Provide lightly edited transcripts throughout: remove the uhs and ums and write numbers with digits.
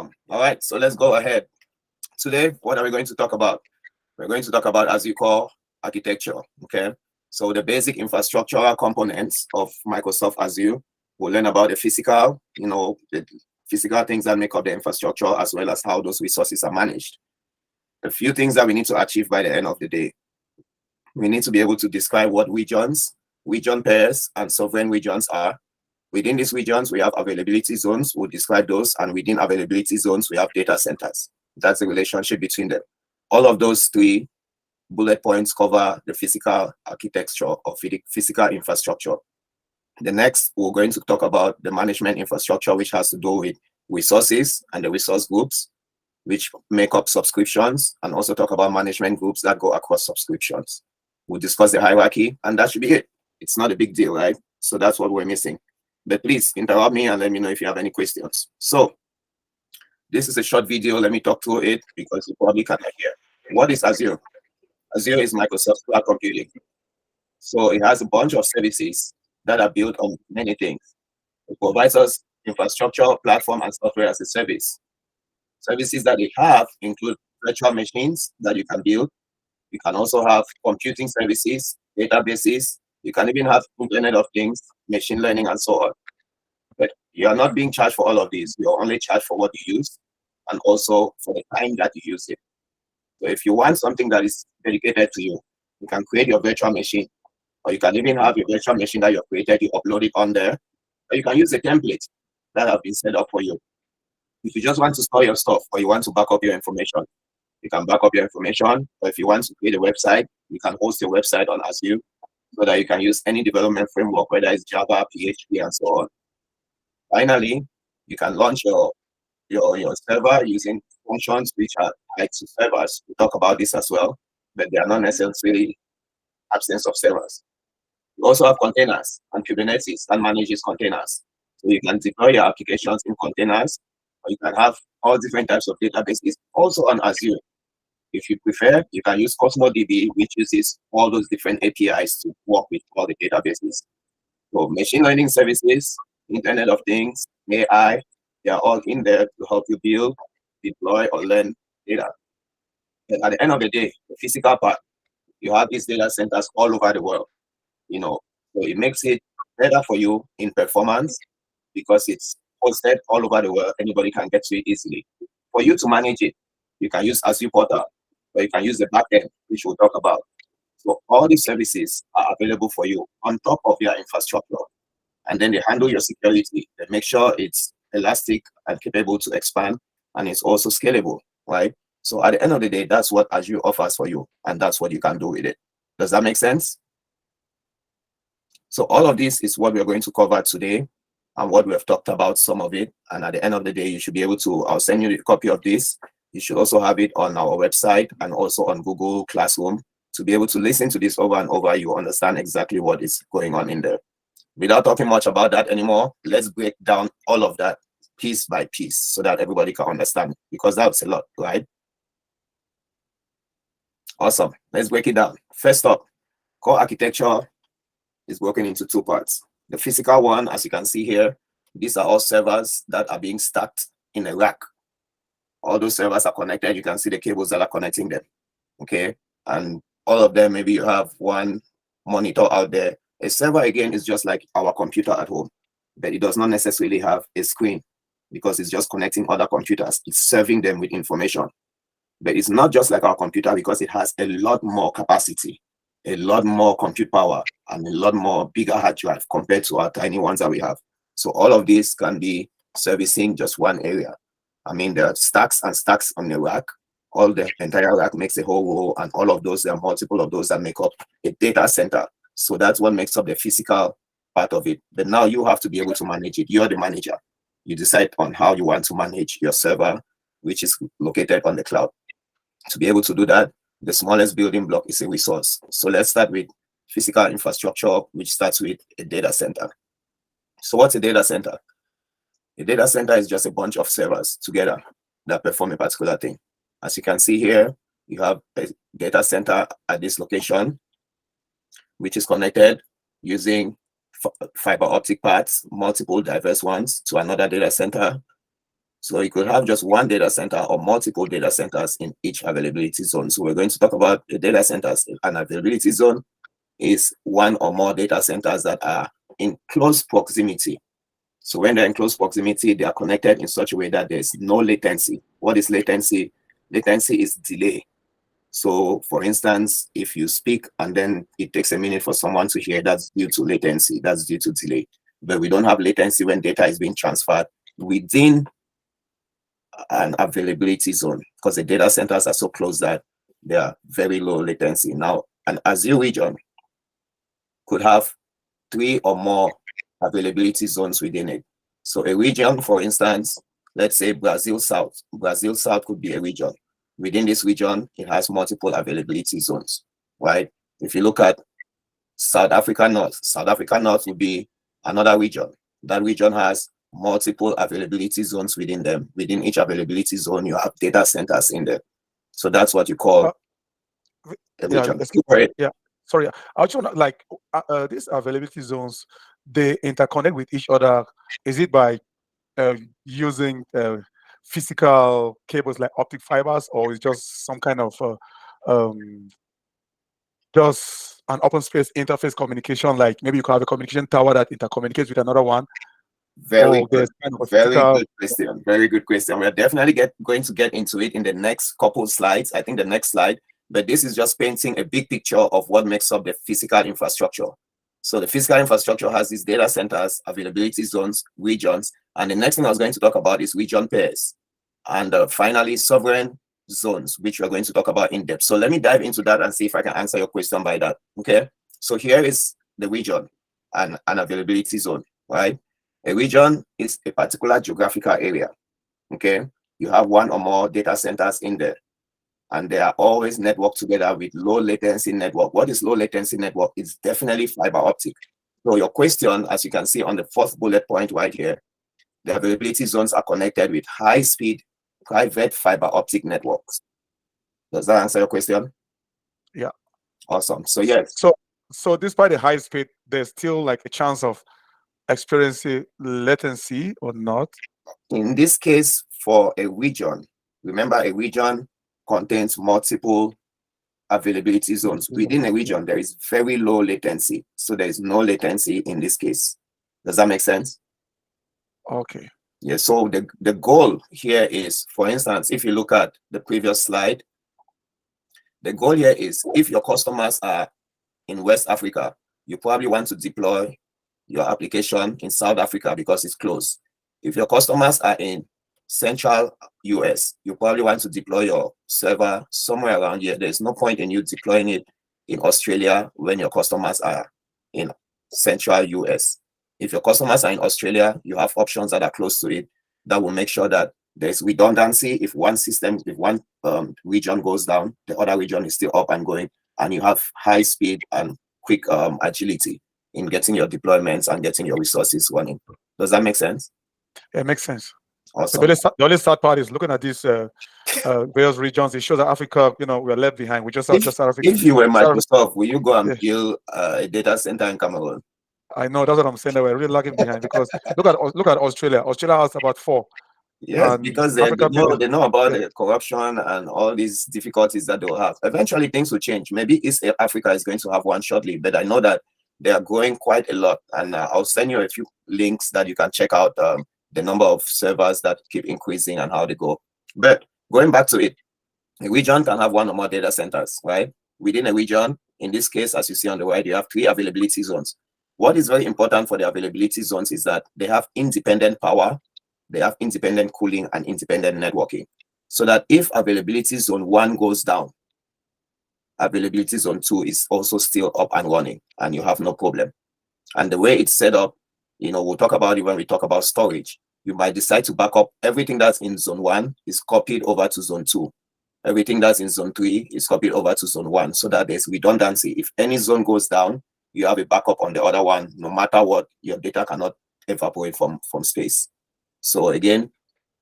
Awesome. All right, so let's go ahead. Today, what are we going to talk about? We're going to talk about, as you call, architecture. Okay. So the basic infrastructural components of Microsoft Azure. We'll learn about the physical, the physical things that make up the infrastructure, as well as how those resources are managed. A few things that we need to achieve by the end of the day. We need to be able to describe what regions, region pairs, and sovereign regions are. Within these regions, we have availability zones. We'll describe those. And within availability zones, we have data centers. That's the relationship between them. All of those three bullet points cover the physical architecture or physical infrastructure. The next, we're going to talk about the management infrastructure, which has to do with resources and the resource groups, which make up subscriptions, and also talk about management groups that go across subscriptions. We'll discuss the hierarchy, and that should be it. It's not a big deal, right? So that's what we're missing. But please interrupt me and let me know if you have any questions. So this is a short video. Let me talk through it because you probably cannot hear. What is Azure? Azure is Microsoft Cloud Computing. So it has a bunch of services that are built on many things. It provides us infrastructure, platform, and software as a service. Services that it have include virtual machines that you can build. You can also have computing services, databases. You can even have Internet of Things, machine learning, and so on. But you are not being charged for all of these. You're only charged for what you use and also for the time that you use it. So if you want something that is dedicated to you, you can create your virtual machine, or you can even have your virtual machine that you've created, you upload it on there, or you can use the templates that have been set up for you. If you just want to store your stuff or you want to back up your information, you can back up your information. Or if you want to create a website, you can host your website on Azure so that you can use any development framework, whether it's Java, PHP, and so on. Finally, you can launch your server using functions which are tied to servers. We talk about this as well, but they are not necessarily absence of servers. You also have containers and Kubernetes that manages containers. So you can deploy your applications in containers, or you can have all different types of databases also on Azure. If you prefer, you can use CosmoDB, which uses all those different APIs to work with all the databases. So machine learning services, Internet of Things, AI, they are all in there to help you build, deploy, or learn data. And at the end of the day, the physical part, you have these data centers all over the world, so it makes it better for you in performance because it's hosted all over the world. Anybody can get to it easily. For you to manage it, you can use Azure Portal, or you can use the backend, which we'll talk about. So all these services are available for you on top of your infrastructure. And then they handle your security. They make sure it's elastic and capable to expand, and it's also scalable, right? So at the end of the day, that's what Azure offers for you, and that's what you can do with it. Does that make sense? So all of this is what we're going to cover today and what we have talked about, some of it. And at the end of the day, you should be able to, I'll send you a copy of this. You should also have it on our website and also on Google Classroom to be able to listen to this over and over. You understand exactly what is going on in there. Without talking much about that anymore, let's break down all of that piece by piece so that everybody can understand, because that's a lot, right? Awesome. Let's break it down. First up, core architecture is broken into two parts. The physical one, as you can see here, these are all servers that are being stacked in a rack. All those servers are connected. You can see the cables that are connecting them, okay? And all of them, maybe you have one monitor out there. A server, again, is just like our computer at home, but it does not necessarily have a screen because it's just connecting other computers. It's serving them with information. But it's not just like our computer because it has a lot more capacity, a lot more compute power, and a lot more bigger hard drive compared to our tiny ones that we have. So all of this can be servicing just one area. I mean, there are stacks and stacks on the rack. All the entire rack makes a whole row, and all of those, there are multiple of those that make up a data center. So that's what makes up the physical part of it. But now you have to be able to manage it. You're the manager. You decide on how you want to manage your server, which is located on the cloud. To be able to do that, the smallest building block is a resource. So let's start with physical infrastructure, which starts with a data center. So what's a data center? A data center is just a bunch of servers together that perform a particular thing. As you can see here, you have a data center at this location, which is connected using fiber optic paths, multiple diverse ones, to another data center, So you could have just one data center or multiple data centers in each availability zone. So we're going to talk about the data centers. An availability zone is one or more data centers that are in close proximity. So when they're in close proximity, they are connected in such a way that there's no latency. What is latency? Latency is delay. So for instance, if you speak and then it takes a minute for someone to hear, that's due to latency, that's due to delay. But we don't have latency when data is being transferred within an availability zone because the data centers are so close that they are very low latency. Now, an Azure region could have 3 or more availability zones within it. So a region, for instance, let's say Brazil South. Brazil South could be a region. Within this region, it has multiple availability zones, right? If you look at South Africa North would be another region. That region has multiple availability zones within them. Within each availability zone, you have data centers in there. So that's what you call a region. Yeah, sorry. I just want like these availability zones, they interconnect with each other. Is it by using physical cables like optic fibers, or is just some kind of just an open space interface communication? Like maybe you can have a communication tower that intercommunicates with another one. Very good. Good question. Very good question. We're definitely going to get into it in the next couple slides. I think the next slide. But this is just painting a big picture of what makes up the physical infrastructure. So the physical infrastructure has these data centers, availability zones, regions, and the next thing I was going to talk about is region pairs. And finally, sovereign zones, which we're going to talk about in depth. So let me dive into that and see if I can answer your question by that. Okay. So here is the region and an availability zone, right? A region is a particular geographical area. Okay. You have one or more data centers in there, and they are always networked together with low latency network. What is low latency network? It's definitely fiber optic. So your question, as you can see on the 4th bullet point right here, the availability zones are connected with high speed private fiber optic networks. Does that answer your question? Yeah. Awesome. So yes. So despite the high speed, there's still like a chance of experiencing latency or not? In this case, for a region, remember a region contains multiple availability zones. Within a region, there is very low latency. So there is no latency in this case. Does that make sense? Okay. Yeah, so the goal here is, for instance, if you look at the previous slide, the goal here is if your customers are in West Africa, you probably want to deploy your application in South Africa because it's close. If your customers are in Central US, you probably want to deploy your server somewhere around here. There's no point in you deploying it in Australia when your customers are in Central US. If your customers are in Australia, you have options that are close to it that will make sure that there's redundancy. If one region goes down, the other region is still up and going, and you have high speed and quick agility in getting your deployments and getting your resources running. Does that make sense? It makes sense. Awesome. The only sad part is looking at these various regions. It shows that Africa, we're left behind. We just have just Africa. If you were Microsoft, will you go and build a data center in Cameroon? I know, that's what I'm saying. That we're really lagging behind because look at Australia. Australia has about 4. Yes, because they know about the corruption and all these difficulties that they'll have. Eventually, things will change. Maybe East Africa is going to have one shortly, but I know that they are growing quite a lot. And I'll send you a few links that you can check out the number of servers that keep increasing and how they go. But going back to it, a region can have one or more data centers, right? Within a region, in this case, as you see on the right, you have 3 availability zones. What is very important for the availability zones is that they have independent power, they have independent cooling and independent networking. So that if availability zone 1 goes down, availability zone 2 is also still up and running and you have no problem. And the way it's set up, we'll talk about it when we talk about storage. You might decide to back up everything that's in zone 1 is copied over to zone 2. Everything that's in zone 3 is copied over to zone 1 so that there's redundancy. If any zone goes down, you have a backup on the other one. No matter what, your data cannot evaporate from space. So again,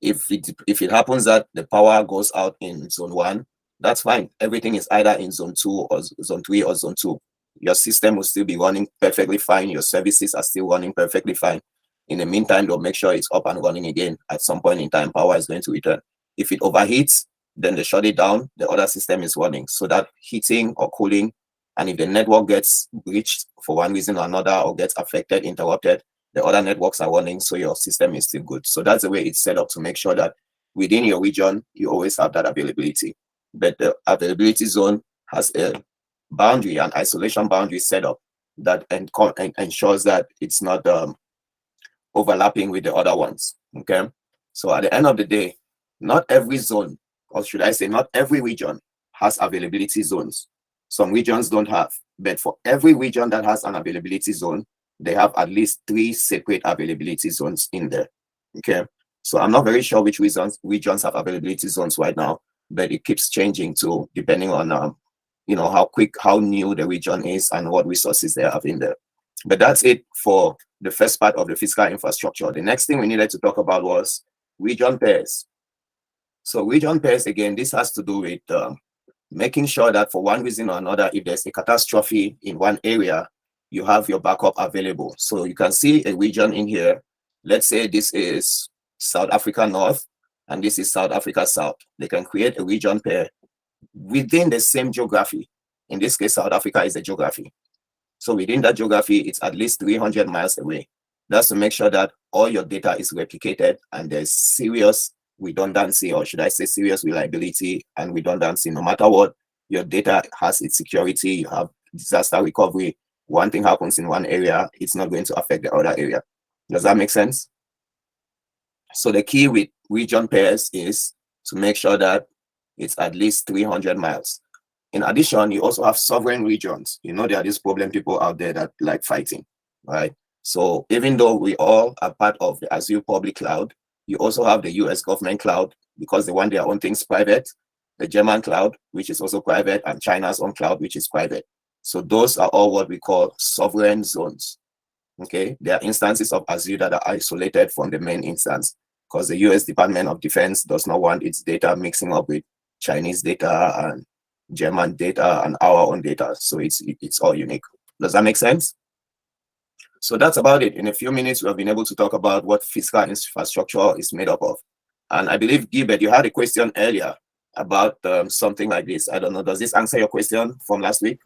if it happens that the power goes out in zone 1, that's fine. Everything is either in zone 2 or zone 3 or zone 2. Your system will still be running perfectly fine. Your services are still running perfectly fine. In the meantime, they'll make sure it's up and running again. At some point in time, power is going to return. If it overheats, then they shut it down, the other system is running. So that heating or cooling, and if the network gets breached for one reason or another, or gets affected, interrupted, the other networks are running, so your system is still good. So that's the way it's set up to make sure that within your region, you always have that availability. But the availability zone has a boundary, an isolation boundary set up that ensures that it's not overlapping with the other ones, okay? So at the end of the day, not every zone, or should I say not every region, has availability zones. Some regions don't have, but for every region that has an availability zone, they have at least 3 separate availability zones in there, okay? So I'm not very sure which regions have availability zones right now, but it keeps changing too, depending on you know, how new the region is and what resources they have in there. But that's it for the first part of the physical infrastructure. The next thing we needed to talk about was region pairs. So region pairs, again, this has to do with making sure that for one reason or another, if there's a catastrophe in one area, you have your backup available. So you can see a region in here. Let's say this is South Africa North, and this is South Africa South. They can create a region pair within the same geography. In this case, South Africa is a geography. So within that geography, it's at least 300 miles away. That's to make sure that all your data is replicated and there's serious redundancy, or should I say serious reliability and redundancy. No matter what, your data has its security, you have disaster recovery. One thing happens in one area, it's not going to affect the other area. Does that make sense? So the key with region pairs is to make sure that it's at least 300 miles. In addition, you also have sovereign regions. You know, there are these problem people out there that like fighting, right? So even though we all are part of the Azure public cloud, you also have the US government cloud, because they want their own things private, the German cloud, which is also private, and China's own cloud, which is private. So those are all what we call sovereign zones, okay? There are instances of Azure that are isolated from the main instance, because the US Department of Defense does not want its data mixing up with Chinese data and German data and our own data. So it's all unique. Does that make sense? So that's about it. In a few minutes, we have been able to talk about what physical infrastructure is made up of. And I believe, Gilbert, you had a question earlier about something like this. I don't know. Does this answer your question from last week?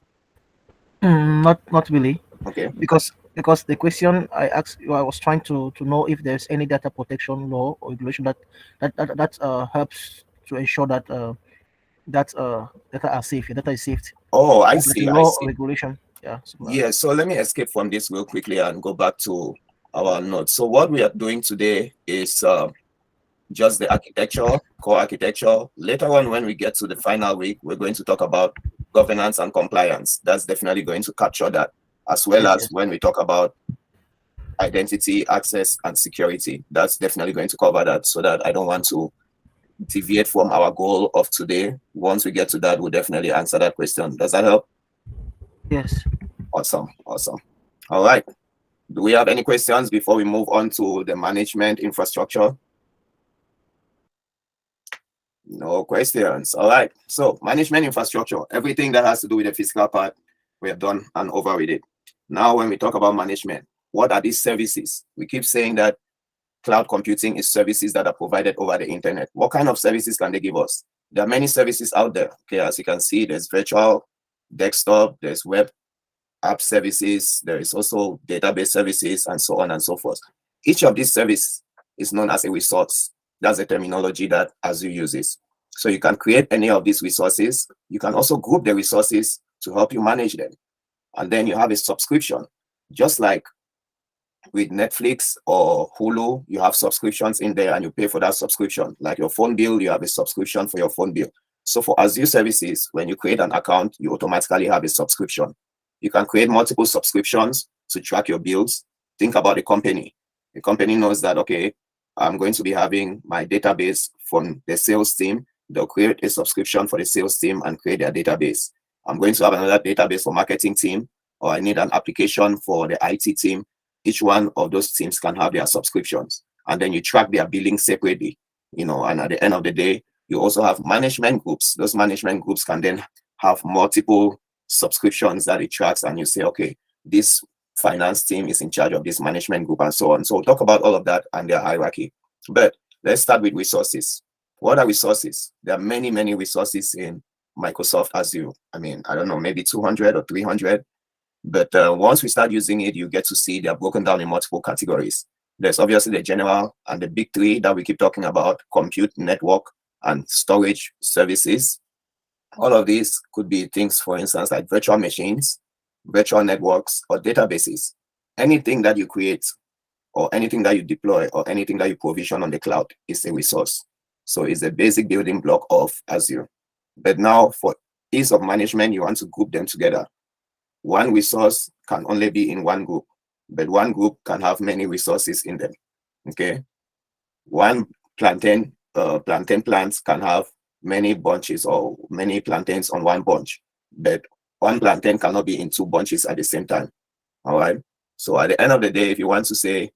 Not really. Okay. Because the question I asked you, I was trying to know if there's any data protection law or regulation that helps to ensure that data are safe. Your data is safe. Oh, I Like see. a I law see. or regulation. Yeah. Yeah, so let me escape from this real quickly and go back to our notes. So what we are doing today is just the architecture, core architecture. Later on, when we get to the final week, we're going to talk about governance and compliance. That's definitely going to capture that, as well Yes, as yes. when we talk about identity, access, and security. That's definitely going to cover that, so that I don't want to deviate from our goal of today. Once we get to that, we'll definitely answer that question. Does that help? Yes. Awesome. All right. Do we have any questions before we move on to the management infrastructure? No questions. All right. So management infrastructure, everything that has to do with the physical part, we have done and over with it. Now, when we talk about management, what are these services? We keep saying that cloud computing is services that are provided over the internet. What kind of services can they give us? There are many services out there. Okay, as you can see, there's virtual desktop, there's web app services, there is also database services, and so on and so forth. Each of these services is known as a resource. That's the terminology that Azure uses. So you can create any of these resources. You can also group the resources to help you manage them. And then you have a subscription. Just like with Netflix or Hulu, you have subscriptions in there and you pay for that subscription. Like your phone bill, you have a subscription for your phone bill. So for Azure services, when you create an account, you automatically have a subscription. You can create multiple subscriptions to track your bills. Think about a company. The company knows that, okay, I'm going to be having my database from the sales team. They'll create a subscription for the sales team and create their database. I'm going to have another database for marketing team, or I need an application for the IT team. Each one of those teams can have their subscriptions, and then you track their billing separately, you know, and at the end of the day, you also have management groups. Those management groups can then have multiple subscriptions that it tracks, and you say, okay, this finance team is in charge of this management group, and so on. So we'll talk about all of that and their hierarchy. But let's start with resources. What are resources? There are many, many resources in Microsoft Azure. I mean, I don't know, maybe 200 or 300. But once we start using it, you get to see they're broken down in multiple categories. There's obviously the general and the big three that we keep talking about: compute, network, and storage services. All of these could be things, for instance, like virtual machines, virtual networks, or databases. Anything that you create, or anything that you deploy, or anything that you provision on the cloud is a resource. So it's a basic building block of Azure. But now, for ease of management, you want to group them together. One resource can only be in one group, but one group can have many resources in them. Okay, one plantain plants can have many bunches or many plantains on one bunch, but one plantain cannot be in two bunches at the same time. All right. So at the end of the day, if you want to say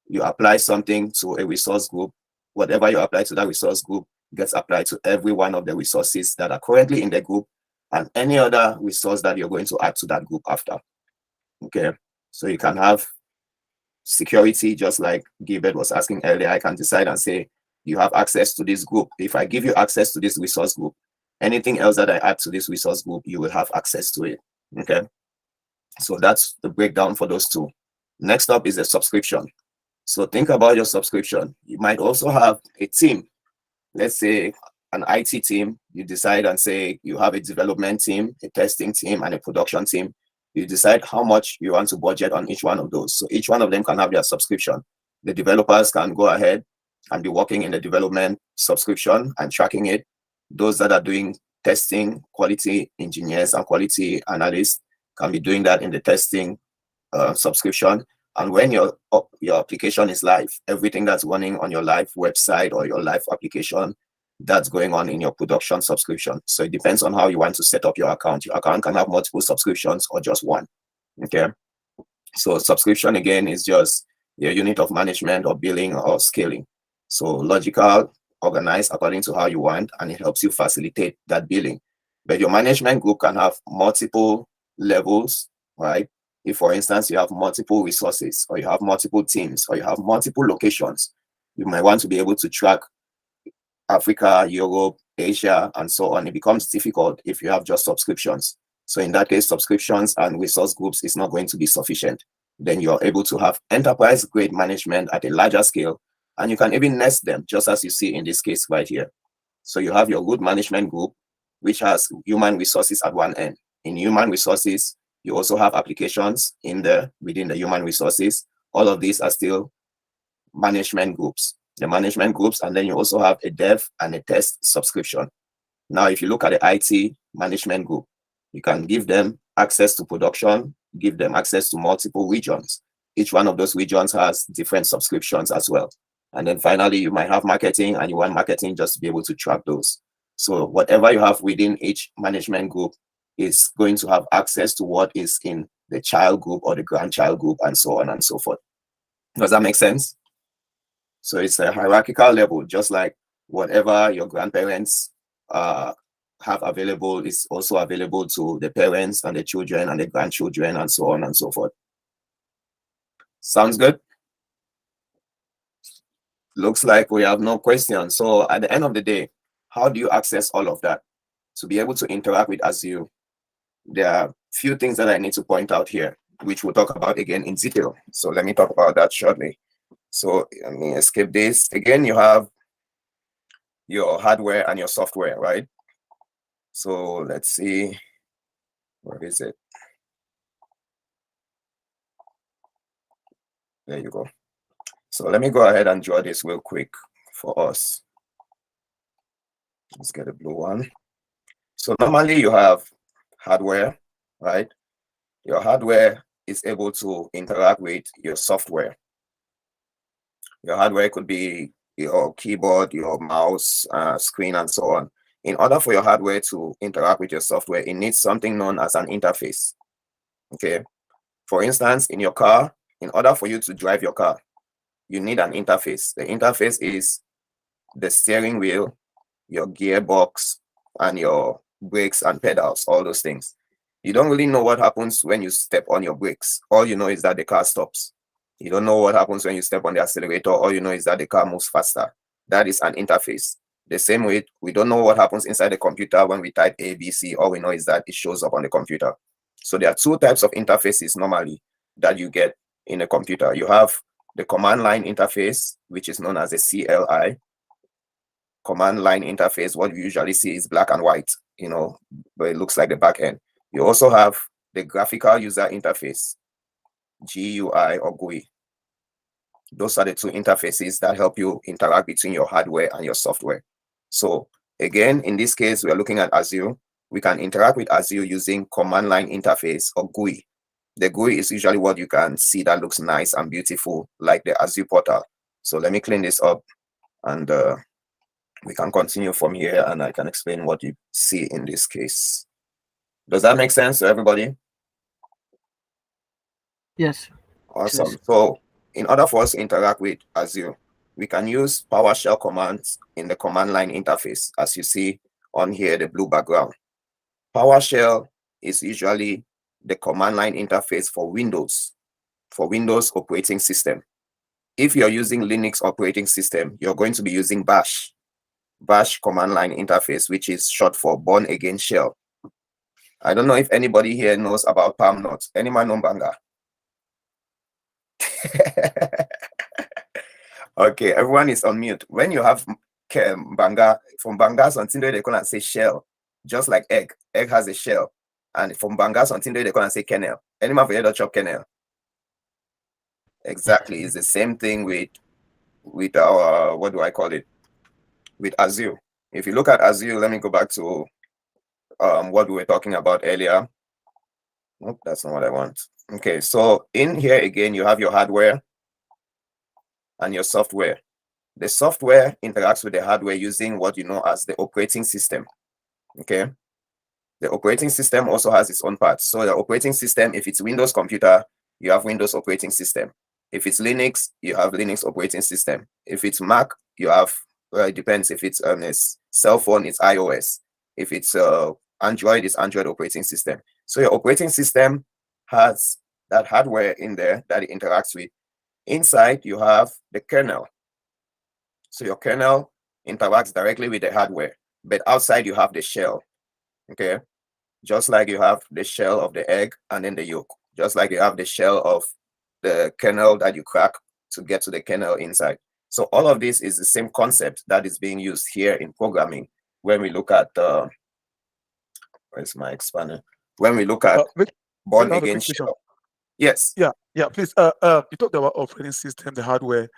you apply something to a resource group, whatever you apply to that resource group gets applied to every one of the resources that are currently in the group and any other resource that you're going to add to that group after. Okay, so you can have security, just like Gilbert was asking earlier. I can decide and say, you have access to this group. If I give you access to this resource group, anything else that I add to this resource group, you will have access to it. Okay, so that's the breakdown for those two. Next up is a subscription. So think about your subscription. You might also have a team. Let's say an IT team. You decide and say you have a development team, a testing team, and a production team. You decide how much you want to budget on each one of those. So each one of them can have their subscription. The developers can go ahead and be working in the development subscription and tracking it. Those that are doing testing, quality engineers and quality analysts can be doing that in the testing subscription. And when your application is live, everything that's running on your live website or your live application, that's going on in your production subscription. So it depends on how you want to set up your account. Your account can have multiple subscriptions or just one. Okay. So subscription, again, is just your unit of management or billing or scaling. So logical, organized according to how you want, and it helps you facilitate that billing. But your management group can have multiple levels, right? If, for instance, you have multiple resources, or you have multiple teams, or you have multiple locations, you might want to be able to track Africa, Europe, Asia, and so on. It becomes difficult if you have just subscriptions. So in that case, subscriptions and resource groups is not going to be sufficient. Then you're able to have enterprise-grade management at a larger scale, and you can even nest them, just as you see in this case right here. So you have your root management group, which has human resources at one end. In human resources, you also have applications within the human resources. All of these are still management groups. The management groups, and then you also have a dev and a test subscription. Now, if you look at the IT management group, you can give them access to production, give them access to multiple regions. Each one of those regions has different subscriptions as well. And then finally, you might have marketing, and you want marketing just to be able to track those. So whatever you have within each management group is going to have access to what is in the child group or the grandchild group, and so on and so forth. Does that make sense? So it's a hierarchical level, just like whatever your grandparents have available is also available to the parents and the children and the grandchildren, and so on and so forth. Sounds good? Looks like we have no questions. So at the end of the day, how do you access all of that? To be able to interact with Azure, there are a few things that I need to point out here, which we'll talk about again in detail. So let me talk about that shortly. So let me escape this. Again, you have your hardware and your software, right? So let's see, where is it? There you go. So let me go ahead and draw this real quick for us. Let's get a blue one. So normally you have hardware, right? Your hardware is able to interact with your software. Your hardware could be your keyboard, your mouse, screen, and so on. In order for your hardware to interact with your software, it needs something known as an interface. Okay. For instance, in your car, in order for you to drive your car, you need an interface. The interface is the steering wheel, your gearbox, and your brakes and pedals, all those things. You don't really know what happens when you step on your brakes. All you know is that the car stops. You don't know what happens when you step on the accelerator. All you know is that the car moves faster. That is an interface. The same way, we don't know what happens inside the computer when we type ABC. All we know is that it shows up on the computer. So there are two types of interfaces normally that you get in a computer. You have the command line interface, which is known as a CLI. Command line interface, what you usually see is black and white, but it looks like the back end. You also have the graphical user interface, GUI or GUI. Those are the two interfaces that help you interact between your hardware and your software. So again, in this case, we are looking at Azure. We can interact with Azure using command line interface or GUI. The GUI is usually what you can see that looks nice and beautiful, like the Azure portal. So let me clean this up, and we can continue from here, and I can explain what you see in this case. Does that make sense to everybody? Yes. Awesome. Yes. So in order for us to interact with Azure, we can use PowerShell commands in the command line interface, as you see on here, the blue background. PowerShell is usually the command line interface for Windows operating system. If you're using Linux operating system, you're going to be using Bash command line interface, which is short for Born Again Shell. I don't know if anybody here knows about palm nuts. Any man know Banga? Okay, everyone is on mute. When you have Banga, from Banga something they can say shell, just like egg. Egg has a shell. And from Banga something they can say kernel. Any man for chop kernel? Exactly. It's the same thing with our, what do I call it? With Azure. If you look at Azure, let me go back to what we were talking about earlier. Nope, that's not what I want. Okay, so in here again, you have your hardware and your software. The software interacts with the hardware using what you know as the operating system. Okay, the operating system also has its own parts. So the operating system, if it's Windows computer, you have Windows operating system. If it's Linux, you have Linux operating system. If it's Mac, you have, well, it depends. If it's on a cell phone, it's iOS. If it's Android, it's Android operating system. So your operating system has that hardware in there that it interacts with. Inside, you have the kernel. So your kernel interacts directly with the hardware, but outside you have the shell. Okay, just like you have the shell of the egg and then the yolk, just like you have the shell of the kernel that you crack to get to the kernel inside. So all of this is the same concept that is being used here in programming when we look at where's my expander? When we look at Born Again shell. Yes. Yeah. Please. You talked about operating system, the hardware,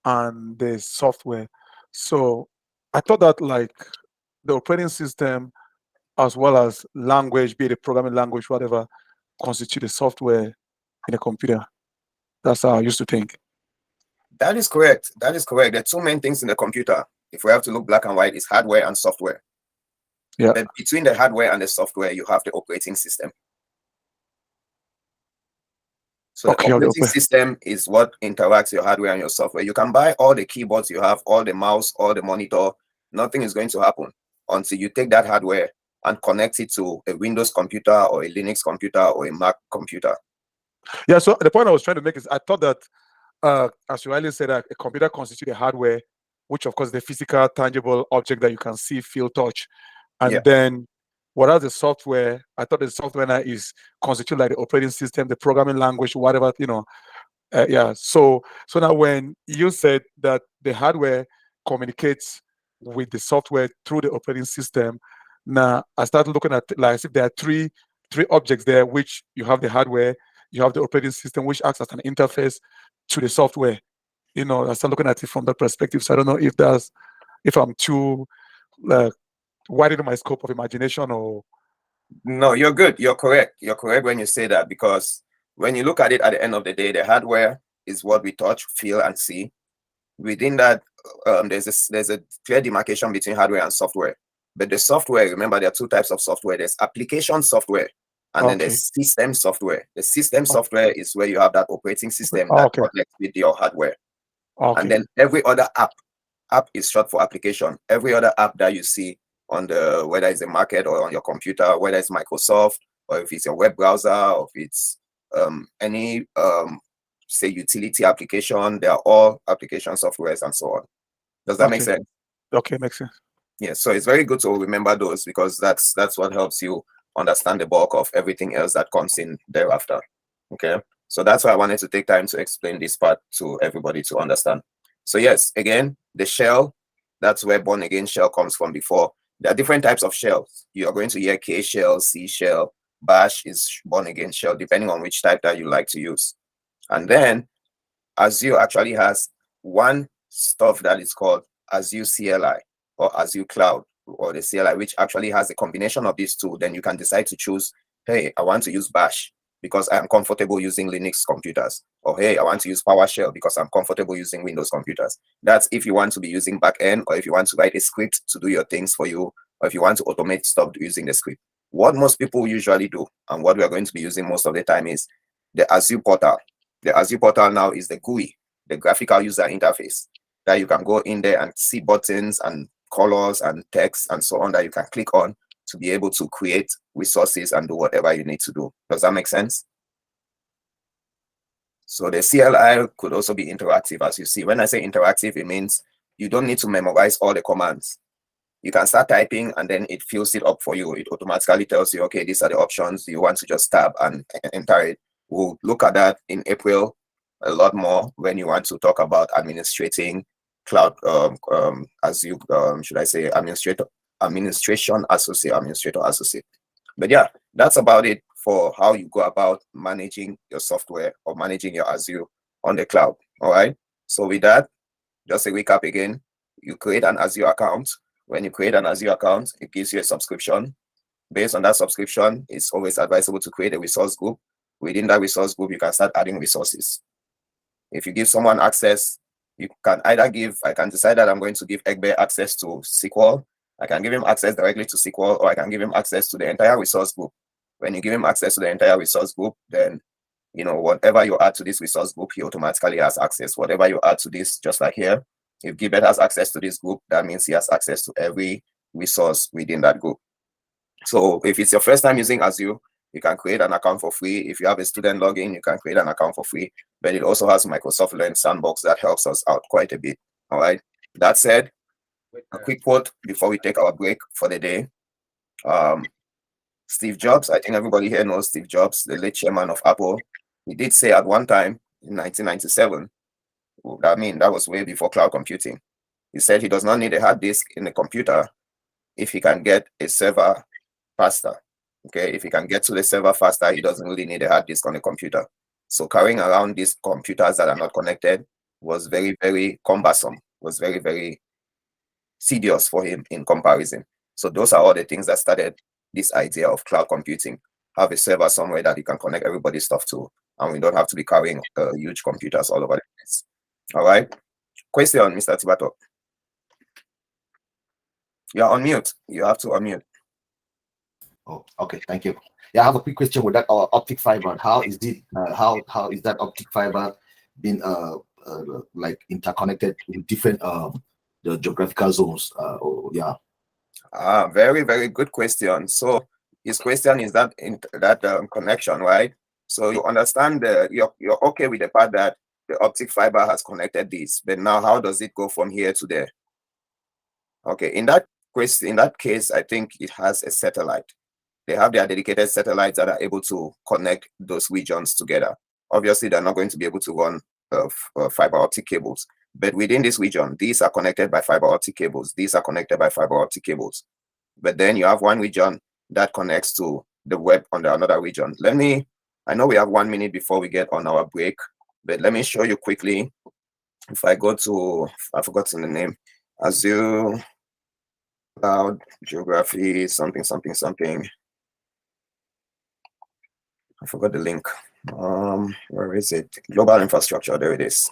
and the software. So I thought that like the operating system, as well as language, be it a programming language, whatever, constitute the software in a computer. That's how I used to think. That is correct. That is correct. There are two main things in the computer. If we have to look black and white, is hardware and software. Yeah. But between the hardware and the software, you have the operating system. So the operating system is what interacts your hardware and your software. You can buy all the keyboards you have, all the mouse, all the monitor. Nothing is going to happen until you take that hardware and connect it to a Windows computer or a Linux computer or a Mac computer. Yeah, so the point I was trying to make is I thought that, as you earlier said, that a computer constitutes a hardware, which of course the physical, tangible object that you can see, feel, touch. And then what are the software? I thought the software now is constitute like the operating system, the programming language, whatever, So now when you said that the hardware communicates with the software through the operating system, now I started looking at like as if there are three objects there, which you have the hardware, you have the operating system, which acts as an interface to the software. I start looking at it from that perspective. So I don't know if I'm too widening my scope of imagination or. No, you're good. You're correct. You're correct when you say that, because when you look at it at the end of the day, the hardware is what we touch, feel, and see. Within that, there's a clear demarcation between hardware and software. But the software, remember, there are two types of software. There's application software, and then there's system software. The system software is where you have that operating system that connects with your hardware. And then every other app is short for application. Every other app that you see on whether it's a market or on your computer, whether it's Microsoft, or if it's your web browser, or if it's any say utility application, they are all application softwares and so on. Does that make Okay. sense? Okay, makes sense. Yeah, so it's very good to remember those, because that's what helps you understand the bulk of everything else that comes in thereafter. Okay, so that's why I wanted to take time to explain this part to everybody to understand. So yes, again, the shell, that's where born again shell comes from before. There are different types of shells. You are going to hear K shell, C shell, bash is born again shell, depending on which type that you like to use. And then Azure actually has one stuff that is called Azure CLI or Azure Cloud or the CLI, which actually has a combination of these two. Then you can decide to choose, hey, I want to use bash because I'm comfortable using Linux computers, or hey, I want to use PowerShell because I'm comfortable using Windows computers. That's if you want to be using backend, or if you want to write a script to do your things for you, or if you want to automate stuff using the script. What most people usually do, and what we are going to be using most of the time, is the Azure portal. The Azure portal now is the GUI, the graphical user interface, that you can go in there and see buttons and colors and text and so on that you can click on to be able to create resources and do whatever you need to do. Does that make sense? So the CLI could also be interactive, as you see. When I say interactive, it means you don't need to memorize all the commands. You can start typing and then it fills it up for you. It automatically tells you, okay, these are the options. You want to just tab and enter it. We'll look at that in April a lot more when you want to talk about administrating cloud, as you, should I say, administrator associate. But yeah, that's about it for how you go about managing your software or managing your Azure on the cloud. All right. So with that, just a recap again, you create an Azure account. When you create an Azure account, it gives you a subscription. Based on that subscription, it's always advisable to create a resource group. Within that resource group, you can start adding resources. If you give someone access, you can either give, I can decide that I'm going to give Egbe access to SQL. I can give him access directly to SQL, or I can give him access to the entire resource group. When you give him access to the entire resource group, then, you know, whatever you add to this resource group, he automatically has access. Whatever you add to this, just like here, if Gilbert has access to this group, that means he has access to every resource within that group. So if it's your first time using Azure, you can create an account for free. If you have a student login, you can create an account for free. But it also has Microsoft Learn Sandbox that helps us out quite a bit. All right. That said, a quick quote before we take our break for the day. Steve Jobs, I think everybody here knows Steve Jobs, the late chairman of Apple. He did say at one time in 1997, I mean, that was way before cloud computing. He said he does not need a hard disk in the computer if he can get a server faster. Okay, if he can get to the server faster, he doesn't really need a hard disk on the computer. So carrying around these computers that are not connected was very, very cumbersome, was very, very tedious for him in comparison. So those are all the things that started this idea of cloud computing. Have a server somewhere that you can connect everybody's stuff to, and we don't have to be carrying huge computers all over the place. All right. Question, Mr. Tibato. You're on mute. You have to unmute. Oh, okay, thank you. Yeah, I have a quick question with that optic fiber. How is it? How is that optic fiber been like interconnected with different the geographical zones? Yeah. Very, very good question. So his question is that connection, right? So you understand you're okay with the part that the optic fiber has connected this, but now how does it go from here to there? Okay, in that case, I think it has a satellite. They have their dedicated satellites that are able to connect those regions together. Obviously, they're not going to be able to run fiber optic cables, but within this region, these are connected by fiber optic cables. These are connected by fiber optic cables. But then you have one region that connects to the web on the another region. I know we have 1 minute before we get on our break, but let me show you quickly. If I go to, I've forgotten the name, Azure Cloud Geography, something. I forgot the link. Where is it? Global infrastructure. There it is.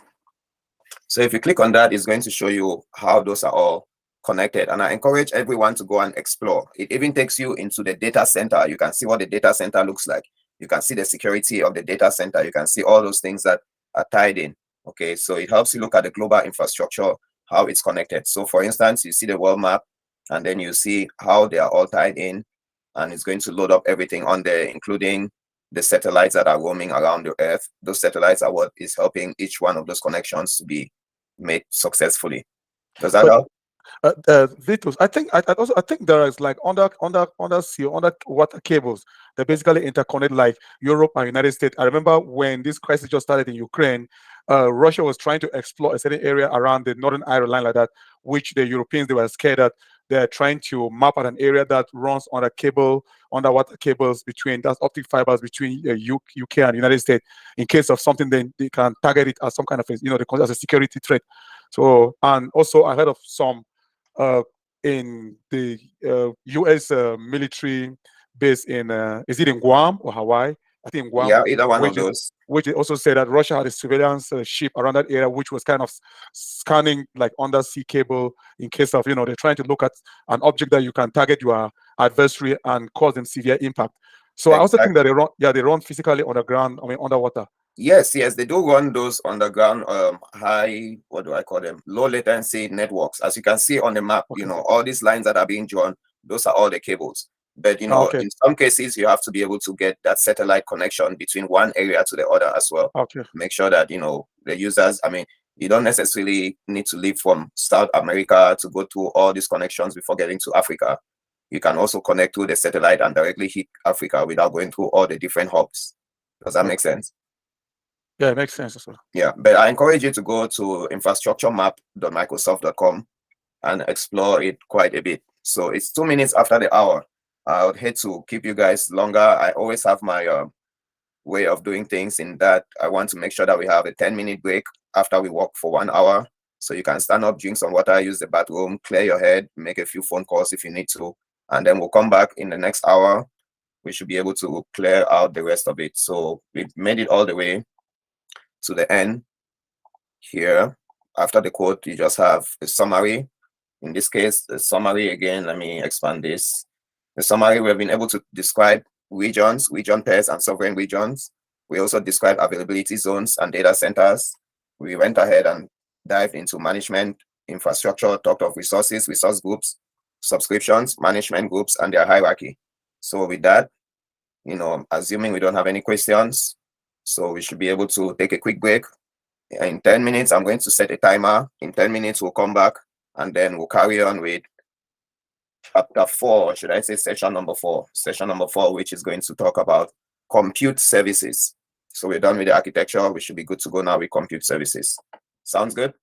So if you click on that, it's going to show you how those are all connected. And I encourage everyone to go and explore. It even takes you into the data center. You can see what the data center looks like. You can see the security of the data center. You can see all those things that are tied in. Okay, so it helps you look at the global infrastructure, how it's connected. So for instance, you see the world map, and then you see how they are all tied in. and it's going to load up everything on there, including the satellites that are roaming around the Earth. Those satellites are what is helping each one of those connections to be made successfully. Does that help? Vitus, I think I think there is like under sea, under water cables that basically interconnect like Europe and United States. I remember when this crisis just started in Ukraine, Russia was trying to explore a certain area around the Northern Ireland like that, which the Europeans, they were scared that they're trying to map out an area that runs on a cable, underwater cables between, that's optic fibers between UK and United States. In case of something, then they can target it as some kind of, they consider as a security threat. So, and also I heard of some in the U.S. Military base in, is it in Guam or Hawaii? I think in Guam. Yeah, either one of which those. which they also said that Russia had a surveillance ship around that area, which was kind of scanning like undersea cable in case of, they're trying to look at an object that you can target your adversary and cause them severe impact. So I also think that they run physically on the ground, I mean, underwater. Yes, they do run those underground high, what do I call them, low latency networks. As you can see on the map, Okay. all these lines that are being drawn, those are all the cables. But Okay. in some cases you have to be able to get that satellite connection between one area to the other as well. Okay. Make sure that the users, I mean, you don't necessarily need to leave from South America to go to all these connections before getting to Africa. You can also connect to the satellite and directly hit Africa without going through all the different hubs. Does that make sense? Yeah, it makes sense as well. Yeah, but I encourage you to go to infrastructuremap.microsoft.com and explore it quite a bit. So it's 2 minutes after the hour. I would hate to keep you guys longer. I always have my way of doing things in that I want to make sure that we have a 10-minute break after we work for 1 hour. So you can stand up, drink some water, use the bathroom, clear your head, make a few phone calls if you need to. And then we'll come back in the next hour. We should be able to clear out the rest of it. So we've made it all the way to the end here. After the quote, you just have a summary. In this case, the summary again, let me expand this. The summary, we have been able to describe regions, region pairs, and sovereign regions. We also describe availability zones and data centers. We went ahead and dived into management, infrastructure, talked of resources, resource groups, subscriptions, management groups, and their hierarchy. So with that, assuming we don't have any questions, so we should be able to take a quick break. In 10 minutes, I'm going to set a timer. In 10 minutes, we'll come back and then we'll carry on with chapter 4, should I say session number 4. Session number 4, which is going to talk about compute services. So we're done with the architecture. We should be good to go now with compute services. Sounds good?